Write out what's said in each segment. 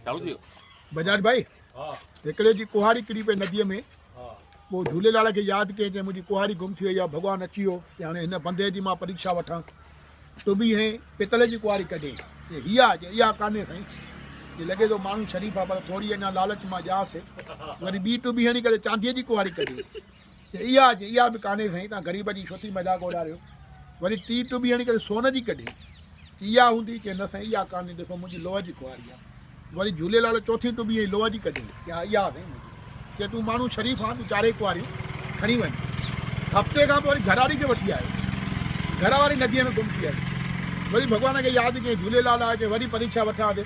बजाज भाई हिकिड़े जी कुहाड़ी किरी पई नदीअ में पोइ झूलेलाल खे यादि कयईं चई मुंहिंजी कुहाड़ी गुम थी वई आहे भॻवानु अची वियो की हाणे हिन बंदे जी मां परीक्षा वठां तो बि हे पितल जी कुहाड़ी कढे हीअ इहा कान्हे साईं की लॻे थो माण्हू शरीफ़ आहे पर थोरी अञा लालच मां ॼास वरी ॿी टुबी हणी करे चांदीअ जी कुहाड़ी कढे इहा बि कान्हे साईं तव्हां ग़रीब जी छो थी मज़ाक उॾारियो वरी टी टुबी हणी करे सोन जी कढे इहा हूंदी की न साईं इहा कान्हे ॾिसो मुंहिंजी लोह जी कुहाड़ी आहे वरी झूलेलाल चौथी टुबी लोह जी कढे इहा साईं मुंहिंजी की तूं माण्हू शरीफ़ आहे तूं चारे कुहारियूं खणी वञ हफ़्ते खां पोइ वरी घरवारी खे वठी आयो घरवारी नदीअ में गुम थी आई वरी भॻवान खे यादि कयईं झूलेलाल आहे की वरी परीक्षा वठां थी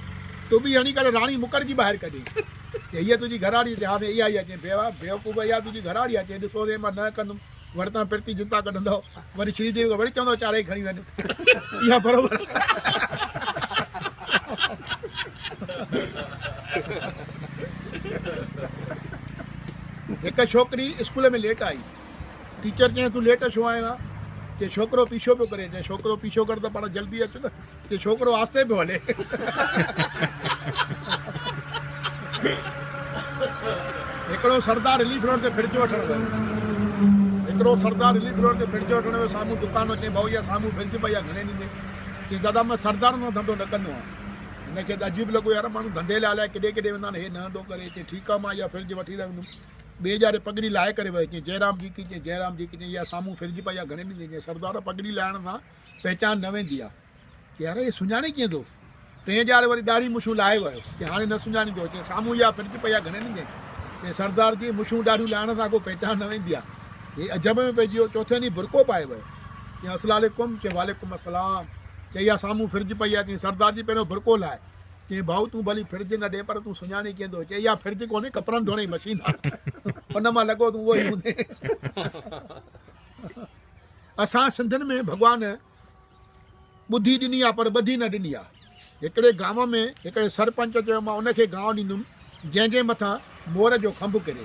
तूं बि हणी करे राणी मुकरजी ॿाहिरि कढी की हीअ तुंहिंजी घरवारी हा इहा ई अचे बेवकूफ़ इहा तुंहिंजी घरवारी आहे चई ॾिसो मां न कंदुमि वरिता फिरती जुता कढंदव वरी श्रीदेवी खे वरी चवंदो चारे खणी वञ इहा बराबरि हिकु छोकिरी स्कूल में लेट आई टीचर चयईं तूं लेट छो आयो आहे कि छोकिरो पीछो पियो करे चए छोकिरो पीछो कर त पाण जल्दी अचु न कि छोकिरो आस्ते पियो हले हिकिड़ो सरदार रिलीफ रोड ते फ्रिज वठणु वियो हिकिड़ो सरदार रिलीफ रोड ते फ्रिज वठणु वियो साम्हूं दुकान चई भाऊ इहा साम्हूं फ्रिज पई आहे घणे ॾींदे चई दादा मां सरदार जो धंधो न कंदो आहियां हिनखे त अजीब लॻो यार माण्हू धंधे लाइ अलाए केॾे केॾे वेंदा आहिनि हे न थो करे चई ठीकु आहे मां इहा फ्रिज वठी रखंदुमि ॿिए जारे पगड़ी लाहे करे वियो चई जयराम जी की चई जयराम जी की चई इहा साम्हूं फ्रिज पई आहे घणे ॾींदे चई सरदार पगड़ी लाहिण सां पहचान न वेंदी आहे की यार इहे सुञाणे कीअं थो टे जार वरी ॾाढी मुछूं लाहे वियो की हाणे न सुञाणींदो चई साम्हूं इहा फ्रिज पई आहे घणे ॾींदे चई सरदार जी मुछूं ॾाढियूं लाहिण सां को पहचान न वेंदी आहे हे अजब में पइजी वियो चौथे ॾींहुं बुरको पाए वियो चई अस्सलामुअलैकुम चई वालेकुम अस्सलाम चई इहा साम्हूं फ्रिज पई आहे चई सरदार जी पहिरियों बुरको लाहे चई भाऊ तूं भली फ्रिज न ॾे पर तूं सुञाणे कीअं थो चई इहा फ्रिज कोन्हे कपिड़नि धोइण जी मशीन आहे हुन मां लॻो तूं उहो ई हूंदे असां सिंधियुनि में भॻवानु ॿुधी ॾिनी आहे पर ॿधी न ॾिनी आहे हिकिड़े गांव में हिकिड़े सरपंच चयो मां उनखे गांव ॾींदुमि जंहिंजे मथां मोर जो खंभु किरे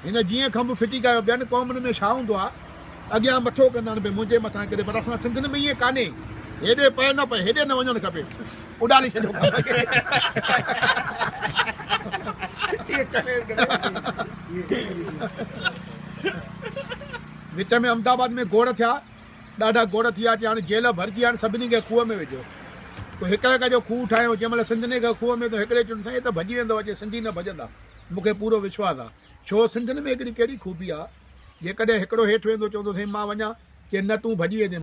हिन जीअं खंभु फिटी कयो ॿियनि क़ौमुनि में छा हूंदो आहे अॻियां मथो कंदा आहिनि भई मुंहिंजे मथां किरे पर असां सिंधियुनि में ईअं कान्हे हेॾे पए न पए हेॾे न वञणु खपे उॾारे छॾियो विच में अहमदाबाद में गोड़ थिया ॾाढा गोड़ थी विया हाणे जेल भरिजी हाणे सभिनी खे खूह में विझो पोइ हिकु जो खूह ठाहियो जंहिं महिल सिंधियुनि खे खूह में त हिकिड़े चुन साईं त भॼी वेंदो अचे सिंधी न भॼंदा मूंखे पूरो विश्वास आहे छो सिंधियुनि में हिकिड़ी कहिड़ी खूबी आहे जेकॾहिं हिकिड़ो हेठि वेंदो चवंदो साईं मां वञा की न तूं भॼी वेंदे